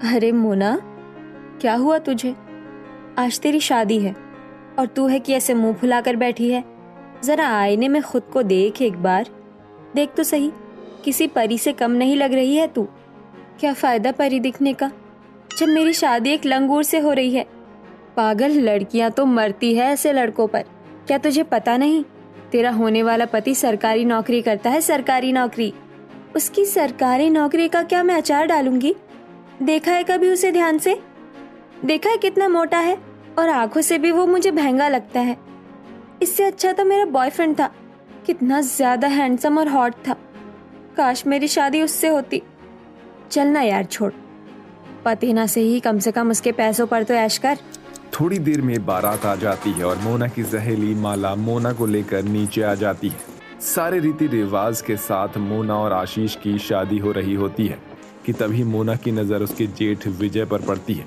अरे मोना, क्या हुआ तुझे? आज तेरी शादी है और तू है कि ऐसे मुंह फुलाकर बैठी है। जरा आईने में खुद को देख एक बार। देख तो सही, किसी परी से कम नहीं लग रही है तू। क्या फायदा परी दिखने का जब मेरी शादी एक लंगूर से हो रही है। पागल, लड़कियां तो मरती है ऐसे लड़कों पर। क्या तुझे पता नहीं? तेरा होने वाला पति सरकारी नौकरी करता है, सरकारी नौकरी। उसकी सरकारी नौकरी का क्या मैं अचार डालूंगी? देखा है कभी उसे ध्यान से? देखा है कितना मोटा है, और आंखों से भी वो मुझे महंगा लगता है। इससे अच्छा तो मेरा बॉयफ्रेंड था, कितना ज्यादा हैंडसम और हॉट था। काश मेरी शादी उससे होती। चल ना यार, छोड़। पतीना से ही कम से कम उसके पैसों पर तो ऐश कर। थोड़ी देर में बारात आ जाती है और मोना की सहेली माला मोना को लेकर नीचे आ जाती है। सारे रीति रिवाज के साथ मोना और आशीष की शादी हो रही होती है कि तभी मोना की नज़र उसके जेठ विजय पर पड़ती है।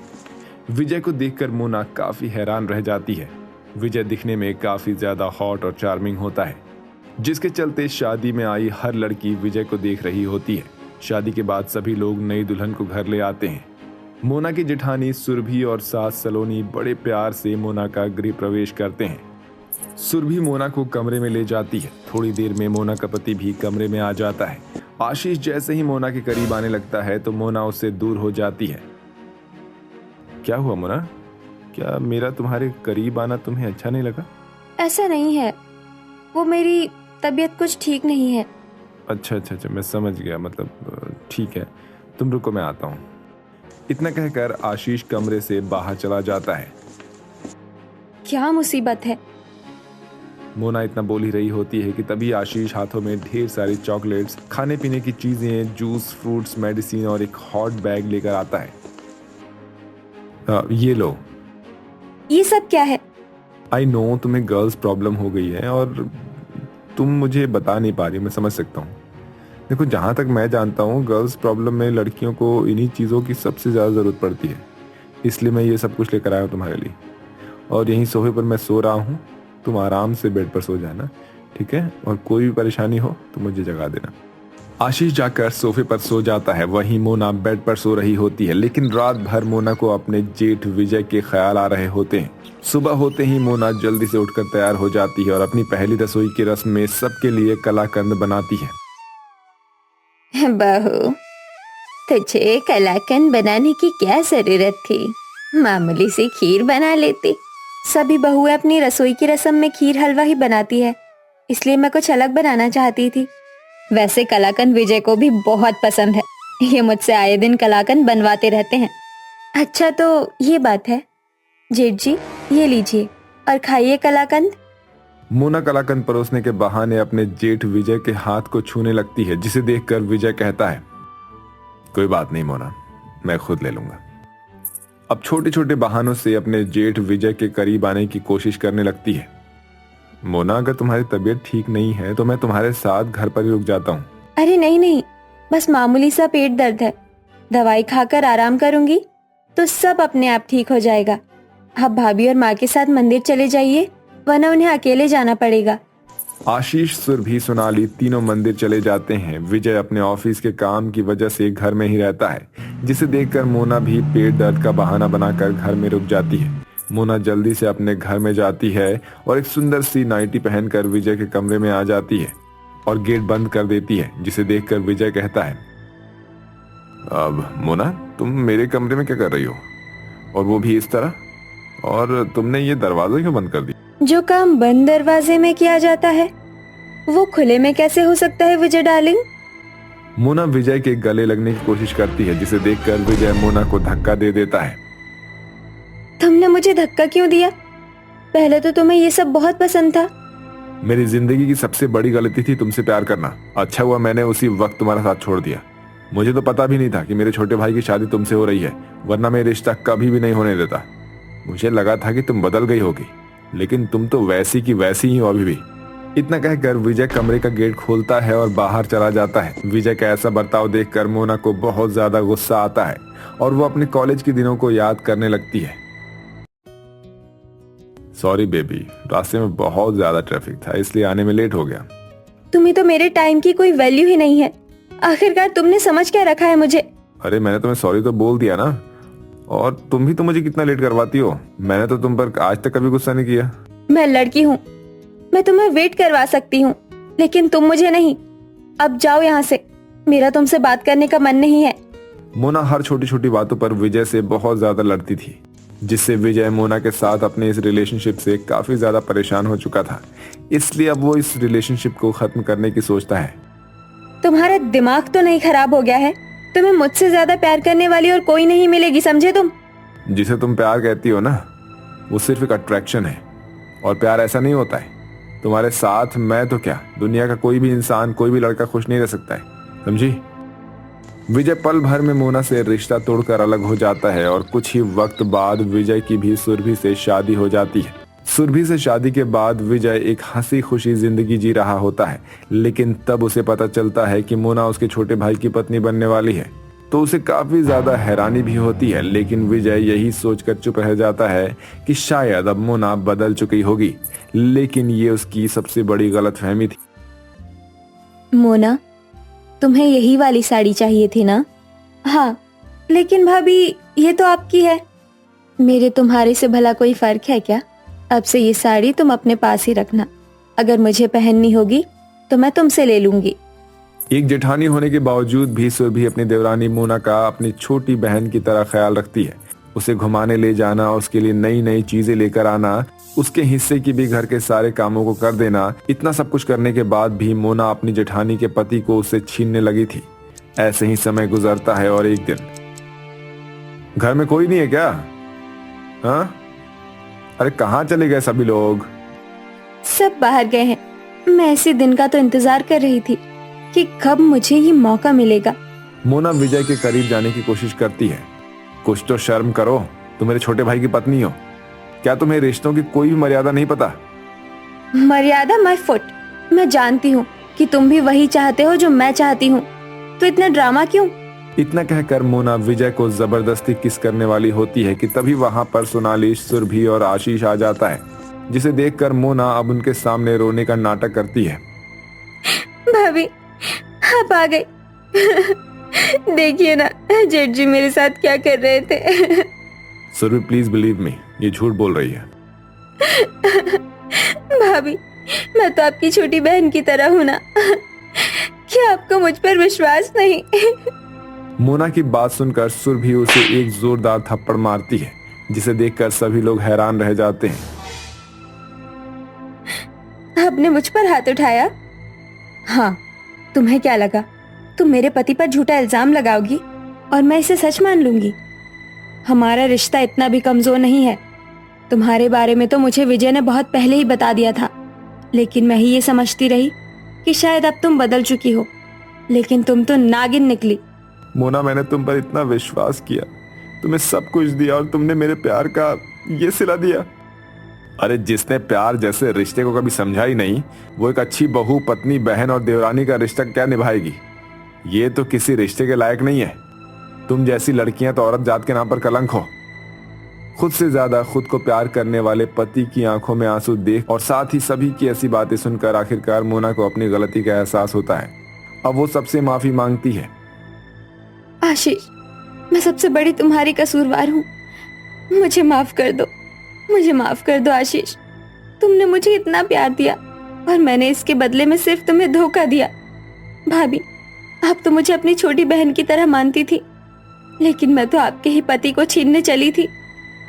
विजय को देखकर मोना काफ़ी हैरान रह जाती है। विजय दिखने में काफ़ी ज़्यादा हॉट और चार्मिंग होता है, जिसके चलते शादी में आई हर लड़की विजय को देख रही होती है। शादी के बाद सभी लोग नई दुल्हन को घर ले आते हैं। मोना की जेठानी सुरभि और सास सलोनी बड़े प्यार से मोना का गृह प्रवेश करते हैं। सुरभि मोना को कमरे में ले जाती है। थोड़ी देर में मोना का पति भी कमरे में आ जाता है। आशीष जैसे ही मोना के करीब आने लगता है तो मोना उससे दूर हो जाती है। क्या हुआ मोना? क्या मेरा तुम्हारे करीब आना तुम्हें अच्छा नहीं लगा? ऐसा नहीं है, वो मेरी तबीयत कुछ ठीक नहीं है। अच्छा, मैं समझ गया। मतलब ठीक है, तुम रुको, मैं आता हूँ। इतना कहकर आशीष कमरे से बाहर चला जाता है। क्या मुसीबत है? मोना इतना बोल ही रही होती है कि तभी आशीष हाथों में ढेर सारी चॉकलेट्स, खाने पीने की चीजें, जूस, फ्रूट्स, मेडिसिन और एक हॉट बैग लेकर आता है। ये लो। ये सब क्या है? आई नो तुम्हें गर्ल्स प्रॉब्लम हो गई है और तुम मुझे बता नहीं पा रही, मैं समझ सकता हूँ। देखो, जहाँ तक मैं जानता हूँ गर्ल्स प्रॉब्लम में लड़कियों को इन्हीं चीज़ों की सबसे ज़्यादा ज़रूरत पड़ती है। इसलिए मैं ये सब कुछ लेकर आया हूँ तुम्हारे लिए। और यहीं सोफे पर मैं सो रहा हूँ, तुम आराम से बेड पर सो जाना, ठीक है? और कोई भी परेशानी हो तो मुझे जगा देना। आशीष जाकर सोफे पर सो जाता है। वहीं मोना बेड पर सो रही होती है, लेकिन रात भर मोना को अपने जेठ विजय के ख्याल आ रहे होते हैं। सुबह होते ही मोना जल्दी से उठकर तैयार हो जाती है और अपनी पहली रसोई की रस्म में सबके लिए कलाकंद बनाती है। बहू, तुझे कलाकंद बनाने की क्या जरूरत थी? मामूली सी खीर बना लेती। सभी बहुएं अपनी रसोई की रस्म में खीर हलवा ही बनाती है, इसलिए मैं कुछ अलग बनाना चाहती थी। वैसे कलाकंद विजय को भी बहुत पसंद है, ये मुझसे आए दिन कलाकंद बनवाते रहते हैं। अच्छा, तो ये बात है। जेठ जी, ये लीजिए और खाइए कलाकंद। मोना कलाकंद परोसने के बहाने अपने जेठ विजय के हाथ को छूने लगती है, जिसे देखकर विजय कहता है, कोई बात नहीं मोना, मैं खुद ले लूंगा। अब छोटे छोटे बहानों से अपने जेठ विजय के करीब आने की कोशिश करने लगती है। मोना, अगर तुम्हारी तबीयत ठीक नहीं है तो मैं तुम्हारे साथ घर पर ही रुक जाता हूँ। अरे नहीं, बस मामूली सा पेट दर्द है। दवाई खाकर आराम करूंगी तो सब अपने आप ठीक हो जाएगा। आप भाभी और माँ के साथ मंदिर चले जाइए, वरना उन्हें अकेले जाना पड़ेगा। आशीष, सुरभि, सोनाली तीनों मंदिर चले जाते हैं। विजय अपने ऑफिस के काम की वजह से घर में ही रहता है, जिसे देखकर मोना भी पेट दर्द का बहाना बनाकर घर में रुक जाती है। मोना जल्दी से अपने घर में जाती है और एक सुंदर सी नाइटी पहनकर विजय के कमरे में आ जाती है और गेट बंद कर देती है, जिसे देखकर विजय कहता है, अब मोना, तुम मेरे कमरे में क्या कर रही हो, और वो भी इस तरह? और तुमने ये दरवाजा क्यों बंद कर दिया? जो काम बंद दरवाजे में किया जाता है वो खुले में कैसे हो सकता है विजय डार्लिंग? मोना विजय के गले लगने की कोशिश करती है, जिसे देखकर विजय मोना को धक्का दे देता है। तुमने मुझे धक्का क्यों दिया? पहले तो तुम्हें ये सब बहुत पसंद था। मेरी जिंदगी की सबसे बड़ी गलती थी तुमसे प्यार करना। अच्छा हुआ मैंने उसी वक्त तुम्हारा साथ छोड़ दिया। मुझे तो पता भी नहीं था कि मेरे छोटे भाई की शादी तुमसे हो रही है, वरना मैं रिश्ता कभी भी नहीं होने देता। मुझे लगा था कि तुम बदल गई होगी, लेकिन तुम तो वैसी की वैसी ही हो अभी भी। इतना कहकर विजय कमरे का गेट खोलता है और बाहर चला जाता है। विजय का ऐसा बर्ताव देखकर मोना को बहुत ज्यादा गुस्सा आता है और वो अपने कॉलेज के दिनों को याद करने लगती है। सॉरी बेबी, रास्ते में बहुत ज्यादा ट्रैफिक था, इसलिए आने में लेट हो गया। तुम्हें तो मेरे टाइम की कोई वैल्यू ही नहीं है। आखिरकार तुमने समझ क्या रखा है मुझे? अरे मैंने तुम्हें सॉरी तो बोल दिया ना, और तुम भी तो मुझे कितना लेट करवाती हो। मैंने तो तुम पर आज तक कभी गुस्सा नहीं किया। मैं लड़की हूँ, मैं तुम्हें वेट करवा सकती हूँ, लेकिन तुम मुझे नहीं। अब जाओ यहाँ से, मेरा तुमसे बात करने का मन नहीं है। मोना हर छोटी छोटी बातों पर विजय से बहुत ज्यादा लड़ती थी, जिससे विजय मोना के साथ अपने इस रिलेशनशिप से काफी ज्यादा परेशान हो चुका था। इसलिए अब वो इस रिलेशनशिप को खत्म करने की सोचता है। तुम्हारा दिमाग तो नहीं खराब हो गया है? तुम्हें मुझसे ज्यादा प्यार करने वाली और कोई नहीं मिलेगी, समझे तुम? जिसे तुम प्यार कहती हो ना, वो सिर्फ एक अट्रैक्शन है, और प्यार ऐसा नहीं होता है। तुम्हारे साथ मैं तो क्या, दुनिया का कोई भी इंसान, कोई भी लड़का खुश नहीं रह सकता है, समझी? विजय पल भर में मोना से रिश्ता तोड़कर अलग हो जाता है, और कुछ ही वक्त बाद विजय की भी सुरभि से शादी हो जाती है। सुरभि से शादी के बाद विजय एक हंसी खुशी जिंदगी जी रहा होता है, लेकिन तब उसे पता चलता है कि मोना उसके छोटे भाई की पत्नी बनने वाली है। तो उसे काफी ज्यादा हैरानी भी होती है, लेकिन विजय यही सोचकर चुप रह जाता है कि शायद अब मोना बदल चुकी होगी। लेकिन ये उसकी सबसे बड़ी गलतफहमी थी। मोना, तुम्हें यही वाली साड़ी चाहिए थी ना? हाँ, लेकिन भाभी ये तो आपकी है। मेरे तुम्हारे से भला कोई फर्क है क्या? अब से ये साड़ी तुम अपने पास ही रखना, अगर मुझे पहननी होगी तो मैं तुमसे ले लूंगी। एक जेठानी होने के बावजूद भी सुरभि अपनी देवरानी मोना का अपनी छोटी बहन की तरह ख्याल रखती है। उसे घुमाने ले जाना, उसके लिए नई नई चीजें लेकर आना, उसके हिस्से की भी घर के सारे कामों को कर देना, इतना सब कुछ करने के बाद भी मोना अपनी जेठानी के पति को उससे छीनने लगी थी। ऐसे ही समय गुजरता है और एक दिन, घर में कोई नहीं है क्या? हाँ, अरे कहाँ चले गए सभी लोग? सब बाहर गए हैं। मैं इसी दिन का तो इंतजार कर रही थी कि कब मुझे ये मौका मिलेगा। मोना विजय के करीब जाने की कोशिश करती है। कुछ तो शर्म करो, तुम मेरे छोटे भाई की पत्नी हो। क्या तुम्हें रिश्तों की कोई भी मर्यादा नहीं पता? मर्यादा माय फुट। मैं जानती हूँ कि तुम भी वही चाहते हो जो मैं चाहती हूँ, तो इतना ड्रामा क्यों? इतना कहकर मोना विजय को जबरदस्ती किस करने वाली होती है कि तभी वहां पर सोनाली, सुरभि और आशीष आ जाता है, जिसे देखकर मोना अब उनके सामने रोने का नाटक करती है। भाभी, आप आ गए। देखिए ना जेठ जी मेरे साथ क्या कर रहे थे। सुरभि प्लीज बिलीव मी, ये झूठ बोल रही है। भाभी, मैं तो आपकी छोटी बहन की तरह हूं ना। क्या आपको मुझ पर विश्वास नहीं? मोना की बात सुनकर सुरभि उसे एक जोरदार थप्पड़ मारती है, जिसे देखकर सभी लोग हैरान रह जाते हैं। आपने मुझ पर हाथ उठाया? हाँ, तुम्हें क्या लगा तुम मेरे पति पर झूठा इल्जाम लगाओगी और मैं इसे सच मान लूंगी? हमारा रिश्ता इतना भी कमजोर नहीं है। तुम्हारे बारे में तो मुझे विजय ने बहुत पहले ही बता दिया था, लेकिन मैं ही ये समझती रही कि शायद अब तुम बदल चुकी हो, लेकिन तुम तो नागिन निकली। मोना, मैंने तुम पर इतना विश्वास किया, तुम्हें सब कुछ दिया, और तुमने मेरे प्यार का ये सिला दिया। अरे जिसने प्यार जैसे रिश्ते को कभी समझा ही नहीं, वो एक अच्छी बहू, पत्नी, बहन और देवरानी का रिश्ता क्या निभाएगी? ये तो किसी रिश्ते के लायक नहीं है। तुम जैसी लड़कियां तो औरत जात के नाम पर कलंक हो। खुद से ज्यादा खुद को प्यार करने वाले पति की आंखों में आंसू देख और साथ ही सभी की ऐसी बातें सुनकर आखिरकार मोना को अपनी गलती का एहसास होता है। अब वो सबसे माफी मांगती है। आशीष, मैं सबसे बड़ी तुम्हारी कसूरवार हूँ, मुझे माफ कर दो, मुझे माफ कर दो आशीष। तुमने मुझे इतना प्यार दिया और मैंने इसके बदले में सिर्फ तुम्हें धोखा दिया। भाभी, आप तो मुझे अपनी छोटी बहन की तरह मानती थी, लेकिन मैं तो आपके ही पति को छीनने चली थी।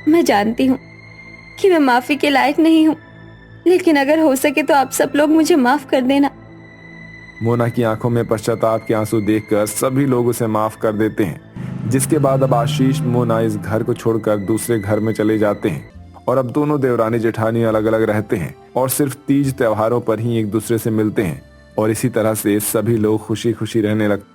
मैं जानती हूँ कि मैं माफी के लायक नहीं हूँ, लेकिन अगर हो सके तो आप सब लोग मुझे माफ कर देना। मोना की आंखों में पश्चाताप के आंसू देखकर सभी लोग उसे माफ कर देते हैं, जिसके बाद अब आशीष, मोना इस घर को छोड़कर दूसरे घर में चले जाते हैं, और अब दोनों देवरानी जेठानी अलग अलग रहते हैं और सिर्फ तीज त्योहारों पर ही एक दूसरे से मिलते हैं, और इसी तरह से सभी लोग खुशी खुशी रहने लगते।